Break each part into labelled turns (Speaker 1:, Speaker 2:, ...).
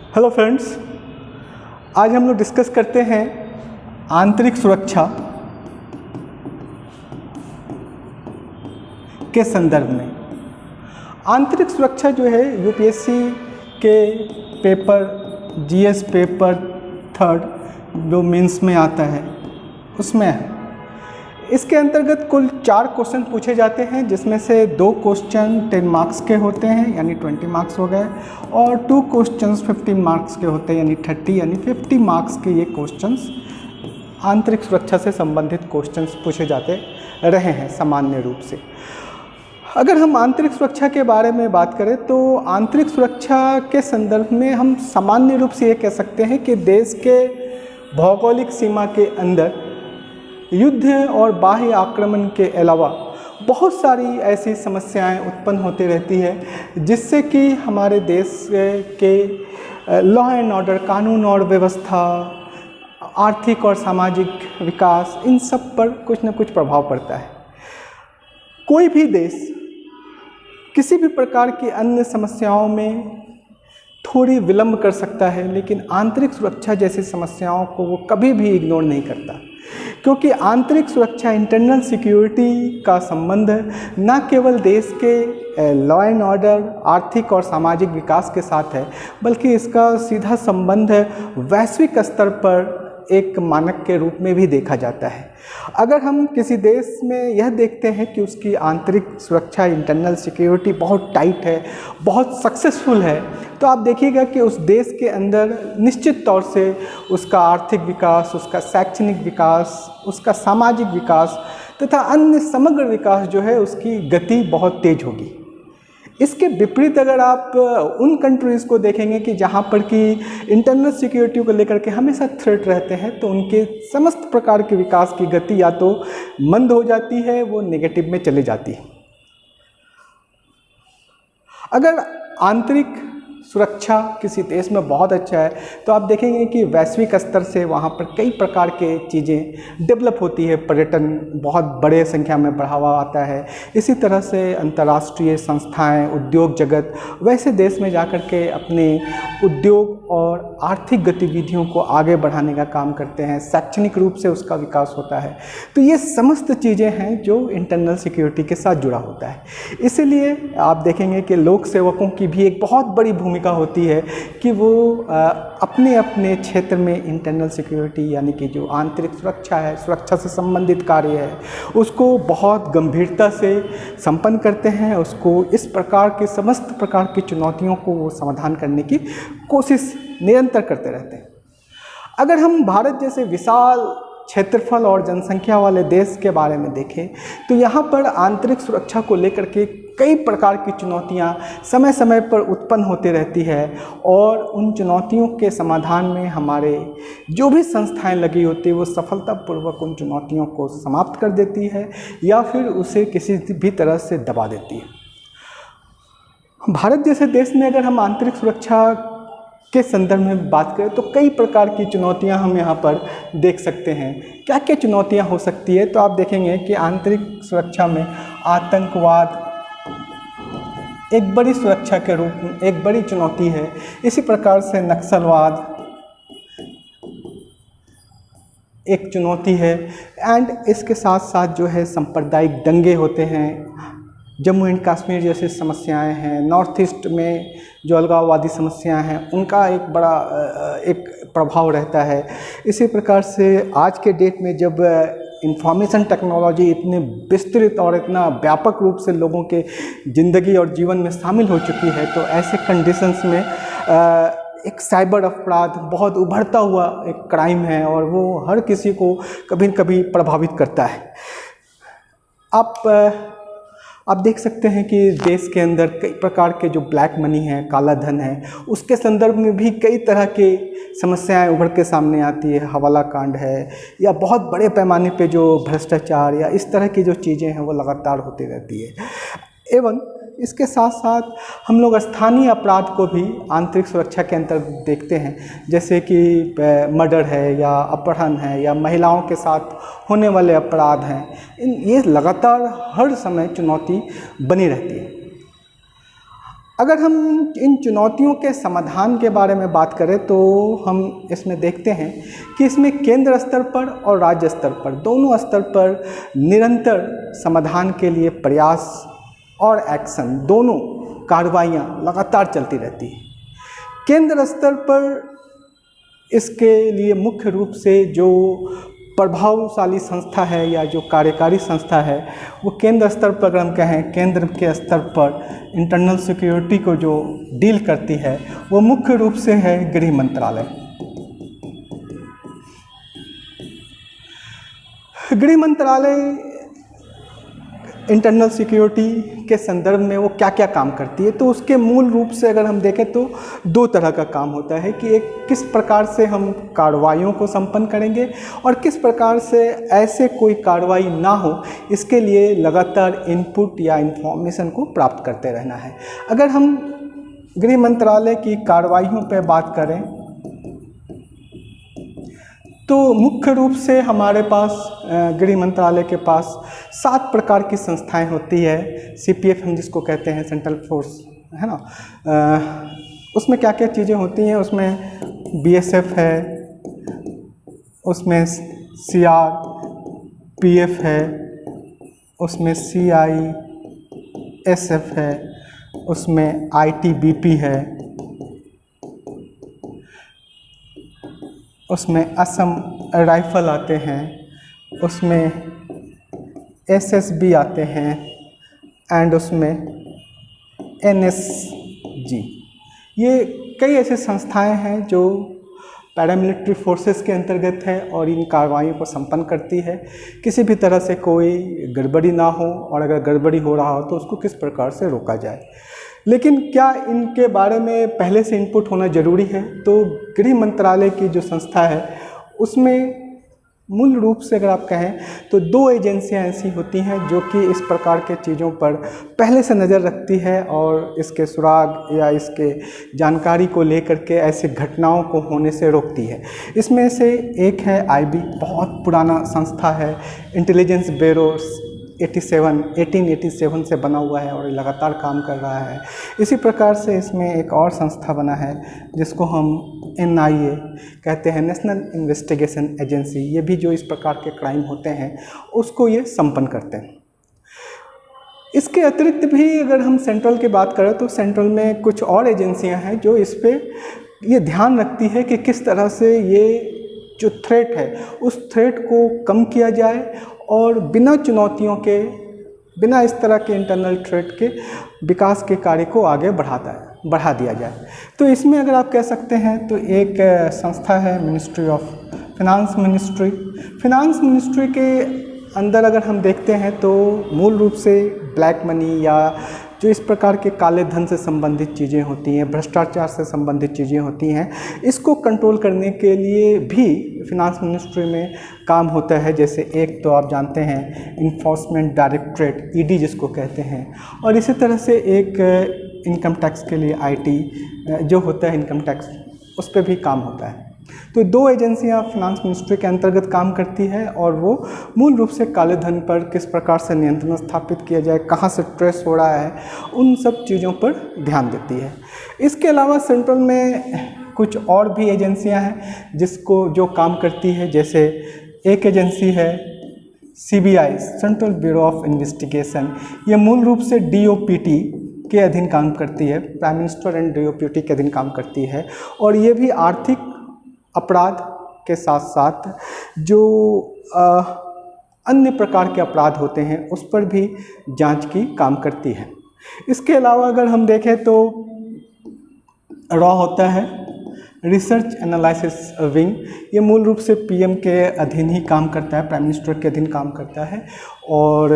Speaker 1: Hello friends, आज हम लोग डिस्कस करते हैं आंतरिक सुरक्षा के संदर्भ में। आंतरिक सुरक्षा जो है यूपीएससी के पेपर जीएस पेपर 3 जो मेंस में आता है उसमें है। इसके अंतर्गत कुल 4 क्वेश्चन पूछे जाते हैं, जिसमें से 2 क्वेश्चन 10 मार्क्स के होते हैं यानी 20 मार्क्स हो गए, और 2 क्वेश्चंस 15 मार्क्स के होते हैं यानी 30 यानी 50 मार्क्स के ये क्वेश्चंस आंतरिक सुरक्षा से संबंधित क्वेश्चंस पूछे जाते रहे हैं सामान्य रूप से। अगर हम आंतरिक सुरक्षा के बारे में बात करें तो आंतरिक सुरक्षा के संदर्भ में हम सामान्य रूप से ये कह सकते हैं कि देश के भौगोलिक सीमा के अंदर युद्ध और बाह्य आक्रमण के अलावा बहुत सारी ऐसी समस्याएं उत्पन्न होती रहती है, जिससे कि हमारे देश के लॉ एंड ऑर्डर, कानून और व्यवस्था, आर्थिक और सामाजिक विकास, इन सब पर कुछ न कुछ प्रभाव पड़ता है। कोई भी देश किसी भी प्रकार की अन्य समस्याओं में थोड़ी विलंब कर सकता है, लेकिन आंतरिक सुरक्षा जैसी समस्याओं को वो कभी भी इग्नोर नहीं करता, क्योंकि आंतरिक सुरक्षा, इंटरनल सिक्योरिटी का संबंध न केवल देश के लॉ एंड ऑर्डर, आर्थिक और सामाजिक विकास के साथ है, बल्कि इसका सीधा संबंध वैश्विक स्तर पर एक मानक के रूप में भी देखा जाता है। अगर हम किसी देश में यह देखते हैं कि उसकी आंतरिक सुरक्षा, इंटरनल सिक्योरिटी बहुत टाइट है, बहुत सक्सेसफुल है, तो आप देखिएगा कि उस देश के अंदर निश्चित तौर से उसका आर्थिक विकास, उसका शैक्षणिक विकास, उसका सामाजिक विकास तथा अन्य समग्र विकास जो है उसकी गति बहुत तेज होगी। इसके विपरीत अगर आप उन कंट्रीज़ को देखेंगे कि जहाँ पर कि इंटरनल सिक्योरिटी को लेकर के हमेशा थ्रेट रहते हैं, तो उनके समस्त प्रकार के विकास की गति या तो मंद हो जाती है, वो नेगेटिव में चली जाती है। अगर आंतरिक सुरक्षा किसी देश में बहुत अच्छा है तो आप देखेंगे कि वैश्विक स्तर से वहाँ पर कई प्रकार के चीज़ें डेवलप होती है, पर्यटन बहुत बड़े संख्या में बढ़ावा आता है। इसी तरह से अंतर्राष्ट्रीय संस्थाएं, उद्योग जगत वैसे देश में जाकर के अपने उद्योग और आर्थिक गतिविधियों को आगे बढ़ाने का काम करते हैं, शैक्षणिक रूप से उसका विकास होता है। तो ये समस्त चीज़ें हैं जो इंटरनल सिक्योरिटी के साथ जुड़ा होता है। इसीलिए आप देखेंगे कि लोक सेवकों की भी एक बहुत बड़ी भूमिका होती है कि वो अपने अपने क्षेत्र में इंटरनल सिक्योरिटी यानी कि जो आंतरिक सुरक्षा है, सुरक्षा से संबंधित कार्य है, उसको बहुत गंभीरता से संपन्न करते हैं। उसको इस प्रकार के समस्त प्रकार की चुनौतियों को वो समाधान करने की कोशिश निरंतर करते रहते हैं। अगर हम भारत जैसे विशाल क्षेत्रफल और जनसंख्या वाले देश के बारे में देखें तो यहाँ पर आंतरिक सुरक्षा को लेकर के कई प्रकार की चुनौतियाँ समय समय पर उत्पन्न होती रहती है, और उन चुनौतियों के समाधान में हमारे जो भी संस्थाएं लगी होती है वो सफलतापूर्वक उन चुनौतियों को समाप्त कर देती है या फिर उसे किसी भी तरह से दबा देती है। भारत जैसे देश में अगर हम आंतरिक सुरक्षा के संदर्भ में बात करें तो कई प्रकार की चुनौतियां हम यहाँ पर देख सकते हैं। क्या क्या चुनौतियां हो सकती है, तो आप देखेंगे कि आंतरिक सुरक्षा में आतंकवाद एक बड़ी सुरक्षा के रूप में एक बड़ी चुनौती है। इसी प्रकार से नक्सलवाद एक चुनौती है, एंड इसके साथ साथ जो है सांप्रदायिक दंगे होते हैं, जम्मू एंड कश्मीर जैसी समस्याएं हैं, नॉर्थ ईस्ट में जो अलगाववादी समस्याएं हैं उनका एक बड़ा एक प्रभाव रहता है। इसी प्रकार से आज के डेट में जब इंफॉर्मेशन टेक्नोलॉजी इतने विस्तृत और इतना व्यापक रूप से लोगों के ज़िंदगी और जीवन में शामिल हो चुकी है, तो ऐसे कंडीशंस में एक साइबर अपराध बहुत उभरता हुआ एक क्राइम है और वो हर किसी को कभी न कभी प्रभावित करता है। आप देख सकते हैं कि देश के अंदर कई प्रकार के जो ब्लैक मनी है, काला धन है, उसके संदर्भ में भी कई तरह के समस्याएं उभर के सामने आती है। हवाला कांड है या बहुत बड़े पैमाने पे जो भ्रष्टाचार या इस तरह की जो चीज़ें हैं वो लगातार होती रहती है। एवं इसके साथ साथ हम लोग स्थानीय अपराध को भी आंतरिक सुरक्षा के अंतर्गत देखते हैं, जैसे कि मर्डर है या अपहरण है या महिलाओं के साथ होने वाले अपराध हैं। ये लगातार हर समय चुनौती बनी रहती है। अगर हम इन चुनौतियों के समाधान के बारे में बात करें तो हम इसमें देखते हैं कि इसमें केंद्र स्तर पर और राज्य स्तर पर, दोनों स्तर पर निरंतर समाधान के लिए प्रयास और एक्शन, दोनों कार्रवाइयाँ लगातार चलती रहती हैं। केंद्र स्तर पर इसके लिए मुख्य रूप से जो प्रभावशाली संस्था है या जो कार्यकारी संस्था है वो केंद्र स्तर पर, अगर हम कहें केंद्र के स्तर पर इंटरनल सिक्योरिटी को जो डील करती है वो मुख्य रूप से है गृह मंत्रालय। गृह मंत्रालय इंटरनल सिक्योरिटी के संदर्भ में वो क्या क्या काम करती है, तो उसके मूल रूप से अगर हम देखें तो दो तरह का काम होता है कि एक किस प्रकार से हम कार्रवाइयों को संपन्न करेंगे और किस प्रकार से ऐसे कोई कार्रवाई ना हो, इसके लिए लगातार इनपुट या इंफॉर्मेशन को प्राप्त करते रहना है। अगर हम गृह मंत्रालय की कार्रवाइयों पर बात करें तो मुख्य रूप से हमारे पास गृह मंत्रालय के पास 7 प्रकार की संस्थाएं होती है। CPF हम जिसको कहते हैं, सेंट्रल फोर्स, है ना। उसमें क्या क्या चीज़ें होती हैं, उसमें BSF है, उसमें CRPF है, उसमें CISF है, उसमें ITBP है, उसमें असम राइफल आते हैं, उसमें SSB आते हैं एंड उसमें NSG। ये कई ऐसे संस्थाएं हैं जो पैरामिलिट्री फोर्सेस के अंतर्गत है और इन कार्रवाइयों को संपन्न करती है। किसी भी तरह से कोई गड़बड़ी ना हो और अगर गड़बड़ी हो रहा हो तो उसको किस प्रकार से रोका जाए। लेकिन क्या इनके बारे में पहले से इनपुट होना ज़रूरी है? तो गृह मंत्रालय की जो संस्था है उसमें मूल रूप से अगर आप कहें तो 2 एजेंसियां ऐसी होती हैं जो कि इस प्रकार के चीज़ों पर पहले से नज़र रखती है और इसके सुराग या इसके जानकारी को लेकर के ऐसे घटनाओं को होने से रोकती है। इसमें से एक है IB, बहुत पुराना संस्था है, इंटेलिजेंस ब्यूरो 1887 से बना हुआ है और लगातार काम कर रहा है। इसी प्रकार से इसमें एक और संस्था बना है जिसको हम NIA कहते हैं, नेशनल इन्वेस्टिगेशन एजेंसी। ये भी जो इस प्रकार के क्राइम होते हैं उसको ये संपन्न करते हैं। इसके अतिरिक्त भी अगर हम सेंट्रल की बात करें तो सेंट्रल में कुछ और एजेंसियां हैं जो इस पे ये ध्यान रखती है कि किस तरह से ये जो थ्रेट है उस थ्रेट को कम किया जाए और बिना चुनौतियों के, बिना इस तरह के इंटरनल थ्रेट के विकास के कार्य को आगे बढ़ा दिया जाए। तो इसमें अगर आप कह सकते हैं तो एक संस्था है ministry of finance ministry. Finance ministry के अंदर अगर हम देखते हैं तो मूल रूप से ब्लैक मनी या जो इस प्रकार के काले धन से संबंधित चीज़ें होती हैं, भ्रष्टाचार से संबंधित चीज़ें होती हैं, इसको कंट्रोल करने के लिए भी फिनांस मिनिस्ट्री में काम होता है। जैसे एक तो आप जानते हैं इन्फोर्समेंट डायरेक्टरेट, ED जिसको कहते हैं, और इसी तरह से एक इनकम टैक्स के लिए IT जो होता है इनकम टैक्स, उस पर भी काम होता है। तो 2 एजेंसियां फिनांस मिनिस्ट्री के अंतर्गत काम करती है और वो मूल रूप से काले धन पर किस प्रकार से नियंत्रण स्थापित किया जाए, कहाँ से ट्रेस हो रहा है, उन सब चीज़ों पर ध्यान देती है। इसके अलावा सेंट्रल में कुछ और भी एजेंसियां हैं जिसको जो काम करती है। जैसे एक एजेंसी है CBI, central bureau of investigation. ये मूल रूप से DOPT के अधीन काम करती है, प्राइम मिनिस्टर एंड DOPT के अधीन काम करती है और ये भी आर्थिक अपराध के साथ साथ जो अन्य प्रकार के अपराध होते हैं उस पर भी जांच की काम करती है। इसके अलावा अगर हम देखें तो रॉ होता है रिसर्च एनालिसिस विंग। ये मूल रूप से PM के अधीन ही काम करता है, प्राइम मिनिस्टर के अधीन काम करता है और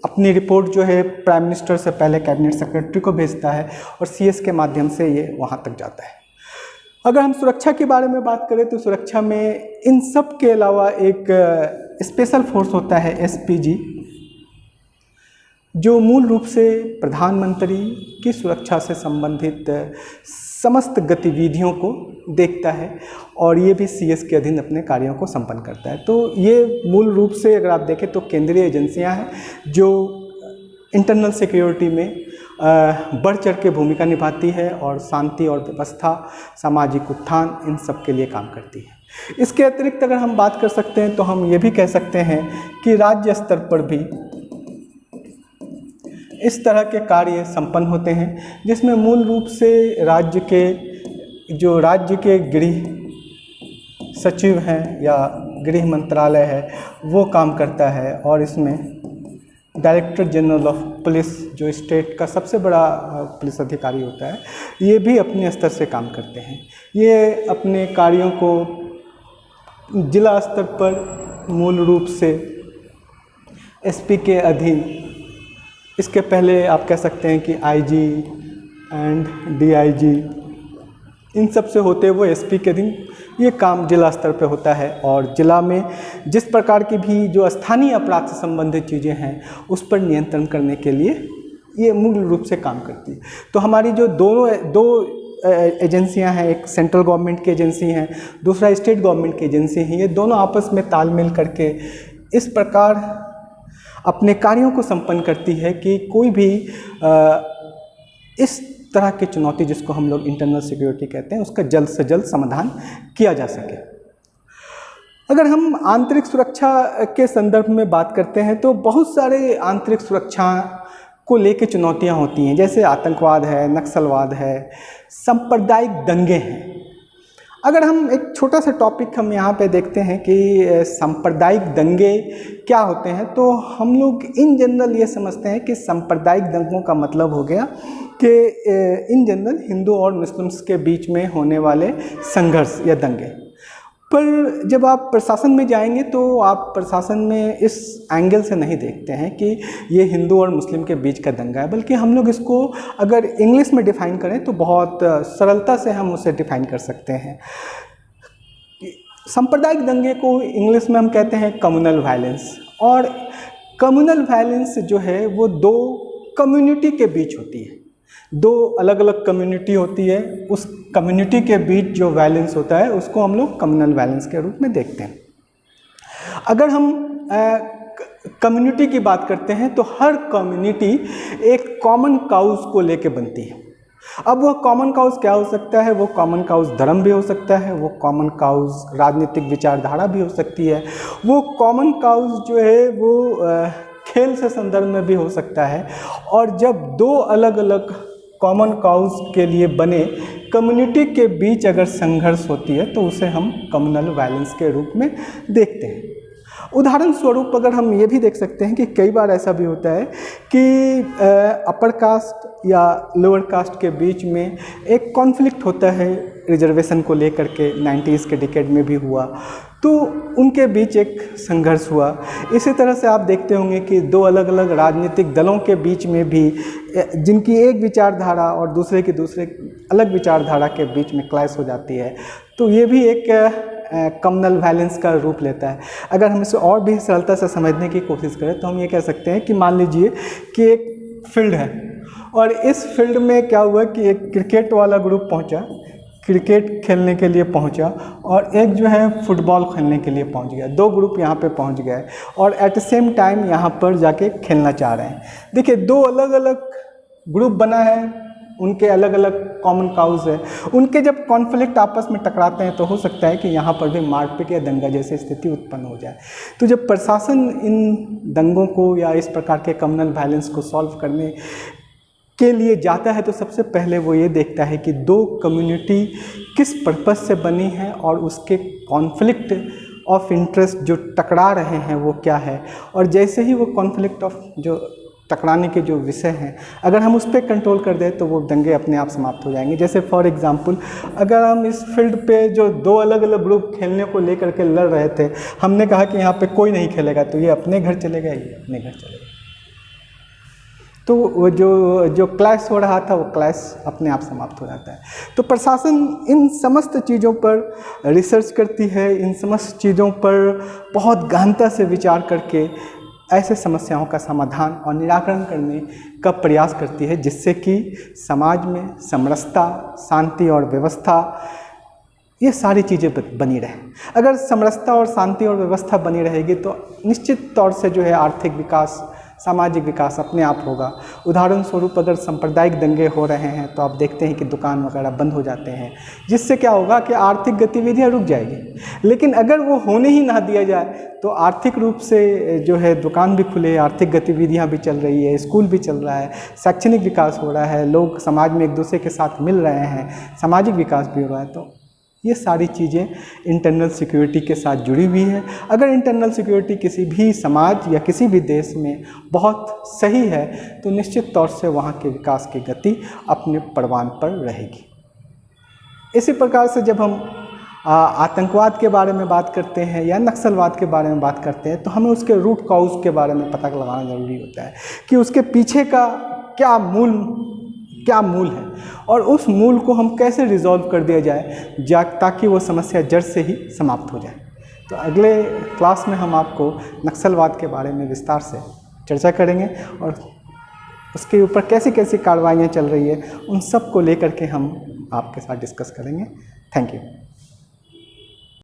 Speaker 1: अपनी रिपोर्ट जो है प्राइम मिनिस्टर से पहले कैबिनेट सेक्रेटरी को भेजता है और CS के माध्यम से ये वहाँ तक जाता है। अगर हम सुरक्षा के बारे में बात करें तो सुरक्षा में इन सब के अलावा एक स्पेशल फोर्स होता है SPG, जो मूल रूप से प्रधानमंत्री की सुरक्षा से संबंधित समस्त गतिविधियों को देखता है और ये भी CS के अधीन अपने कार्यों को संपन्न करता है। तो ये मूल रूप से अगर आप देखें तो केंद्रीय एजेंसियां हैं जो इंटरनल सिक्योरिटी में बढ़ चढ़ के भूमिका निभाती है और शांति और व्यवस्था, सामाजिक उत्थान, इन सब के लिए काम करती है। इसके अतिरिक्त अगर हम बात कर सकते हैं तो हम ये भी कह सकते हैं कि राज्य स्तर पर भी इस तरह के कार्य संपन्न होते हैं, जिसमें मूल रूप से राज्य के गृह सचिव हैं या गृह मंत्रालय है वो काम करता है, और इसमें डायरेक्टर जनरल ऑफ पुलिस जो स्टेट का सबसे बड़ा पुलिस अधिकारी होता है, ये भी अपने स्तर से काम करते हैं। ये अपने कार्यों को जिला स्तर पर मूल रूप से एसपी के अधीन, इसके पहले आप कह सकते हैं कि आईजी एंड डीआईजी, इन सब से होते हुए एसपी के अधीन ये काम जिला स्तर पे होता है। और जिला में जिस प्रकार की भी जो स्थानीय अपराध से संबंधित चीज़ें हैं उस पर नियंत्रण करने के लिए ये मूल रूप से काम करती है। तो हमारी जो दो एजेंसियां हैं, एक सेंट्रल गवर्नमेंट की एजेंसी हैं, दूसरा स्टेट गवर्नमेंट की एजेंसी हैं, ये दोनों आपस में तालमेल करके इस प्रकार अपने कार्यों को संपन्न करती है कि कोई भी इस तरह की चुनौती, जिसको हम लोग इंटरनल सिक्योरिटी कहते हैं, उसका जल्द से जल्द समाधान किया जा सके। अगर हम आंतरिक सुरक्षा के संदर्भ में बात करते हैं तो बहुत सारे आंतरिक सुरक्षा को लेकर चुनौतियां होती हैं, जैसे आतंकवाद है, नक्सलवाद है, सांप्रदायिक दंगे हैं। अगर हम एक छोटा सा टॉपिक हम यहाँ पे देखते हैं कि सांप्रदायिक दंगे क्या होते हैं, तो हम लोग इन जनरल ये समझते हैं कि सांप्रदायिक दंगों का मतलब हो गया कि इन जनरल हिंदू और मुस्लिम्स के बीच में होने वाले संघर्ष या दंगे। पर जब आप प्रशासन में जाएंगे तो आप प्रशासन में इस एंगल से नहीं देखते हैं कि ये हिंदू और मुस्लिम के बीच का दंगा है, बल्कि हम लोग इसको अगर इंग्लिश में डिफ़ाइन करें तो बहुत सरलता से हम उसे डिफ़ाइन कर सकते हैं। सांप्रदायिक दंगे को इंग्लिश में हम कहते हैं कम्युनल वायलेंस, और कम्युनल वायलेंस जो है वो दो कम्युनिटी के बीच होती है, दो अलग अलग कम्युनिटी होती है, उस कम्युनिटी के बीच जो वायलेंस होता है उसको हम लोग कम्युनल वायलेंस के रूप में देखते हैं। अगर हम कम्युनिटी की बात करते हैं तो हर कम्युनिटी एक कॉमन काउज को लेके बनती है। अब वह कॉमन काउज क्या हो सकता है? वो कॉमन काउज धर्म भी हो सकता है, वो कॉमन काउज राजनीतिक विचारधारा भी हो सकती है, वो कॉमन काउज जो है वो खेल से संदर्भ में भी हो सकता है। और जब दो अलग अलग कॉमन काउज के लिए बने कम्युनिटी के बीच अगर संघर्ष होती है तो उसे हम कम्युनल वायलेंस के रूप में देखते हैं। उदाहरण स्वरूप अगर हम ये भी देख सकते हैं कि कई बार ऐसा भी होता है कि अपर कास्ट या लोअर कास्ट के बीच में एक कॉन्फ्लिक्ट होता है रिजर्वेशन को लेकर के, 90s के डिकेड में भी हुआ, तो उनके बीच एक संघर्ष हुआ। इसी तरह से आप देखते होंगे कि दो अलग अलग राजनीतिक दलों के बीच में भी, जिनकी एक विचारधारा और दूसरे अलग विचारधारा के बीच में क्लैश हो जाती है, तो ये भी एक कम्युनल वायलेंस का रूप लेता है। अगर हम इसे और भी सरलता से समझने की कोशिश करें तो हम ये कह सकते हैं कि मान लीजिए कि एक फील्ड है और इस फील्ड में क्या हुआ कि एक क्रिकेट वाला ग्रुप पहुंचा, क्रिकेट खेलने के लिए पहुंचा, और एक जो है फुटबॉल खेलने के लिए पहुंच गया। दो ग्रुप यहाँ पे पहुंच गए और एट द सेम टाइम यहाँ पर जाके खेलना चाह रहे हैं। देखिए, दो अलग अलग ग्रुप बना है, उनके अलग अलग कॉमन काउज है, उनके जब कॉन्फ्लिक्ट आपस में टकराते हैं तो हो सकता है कि यहाँ पर भी मारपीट या दंगा जैसी स्थिति उत्पन्न हो जाए। तो जब प्रशासन इन दंगों को या इस प्रकार के कम्युनल वायलेंस को सॉल्व करने के लिए जाता है तो सबसे पहले वो ये देखता है कि दो कम्युनिटी किस पर्पस से बनी है और उसके कॉन्फ्लिक्ट ऑफ इंटरेस्ट जो टकरा रहे हैं वो क्या है। और जैसे ही वो कॉन्फ्लिक्ट ऑफ जो टकराने के जो विषय हैं, अगर हम उस पर कंट्रोल कर दें तो वो दंगे अपने आप समाप्त हो जाएंगे। जैसे फॉर एग्जांपल, अगर हम इस फील्ड पे जो दो अलग अलग ग्रुप खेलने को लेकर के लड़ रहे थे, हमने कहा कि यहाँ पे कोई नहीं खेलेगा, तो ये अपने घर चलेगा, ये अपने घर चलेगा, तो वो जो क्लैश हो रहा था वो क्लैश अपने आप समाप्त हो जाता है। तो प्रशासन इन समस्त चीज़ों पर रिसर्च करती है, इन समस्त चीज़ों पर बहुत गहनता से विचार करके ऐसे समस्याओं का समाधान और निराकरण करने का प्रयास करती है, जिससे कि समाज में समरसता, शांति और व्यवस्था, ये सारी चीज़ें बनी रहें। अगर समरसता और शांति और व्यवस्था बनी रहेगी तो निश्चित तौर से जो है आर्थिक विकास, सामाजिक विकास अपने आप होगा। उदाहरण स्वरूप अगर सांप्रदायिक दंगे हो रहे हैं तो आप देखते हैं कि दुकान वगैरह बंद हो जाते हैं, जिससे क्या होगा कि आर्थिक गतिविधियां रुक जाएगी। लेकिन अगर वो होने ही ना दिया जाए तो आर्थिक रूप से जो है दुकान भी खुले, आर्थिक गतिविधियां भी चल रही है, स्कूल भी चल रहा है, शैक्षणिक विकास हो रहा है, लोग समाज में एक दूसरे के साथ मिल रहे हैं, सामाजिक विकास भी हो रहा है। तो ये सारी चीज़ें इंटरनल सिक्योरिटी के साथ जुड़ी हुई है। अगर इंटरनल सिक्योरिटी किसी भी समाज या किसी भी देश में बहुत सही है तो निश्चित तौर से वहाँ के विकास की गति अपने परवान पर रहेगी। इसी प्रकार से जब हम आतंकवाद के बारे में बात करते हैं या नक्सलवाद के बारे में बात करते हैं तो हमें उसके रूट कॉज के बारे में पता लगाना ज़रूरी होता है कि उसके पीछे का क्या मूल है और उस मूल को हम कैसे रिजॉल्व कर दिया जाए ताकि वो समस्या जड़ से ही समाप्त हो जाए। तो अगले क्लास में हम आपको नक्सलवाद के बारे में विस्तार से चर्चा करेंगे और उसके ऊपर कैसी कैसी कार्रवाइयाँ चल रही है उन सब को लेकर के हम आपके साथ डिस्कस करेंगे। Thank you.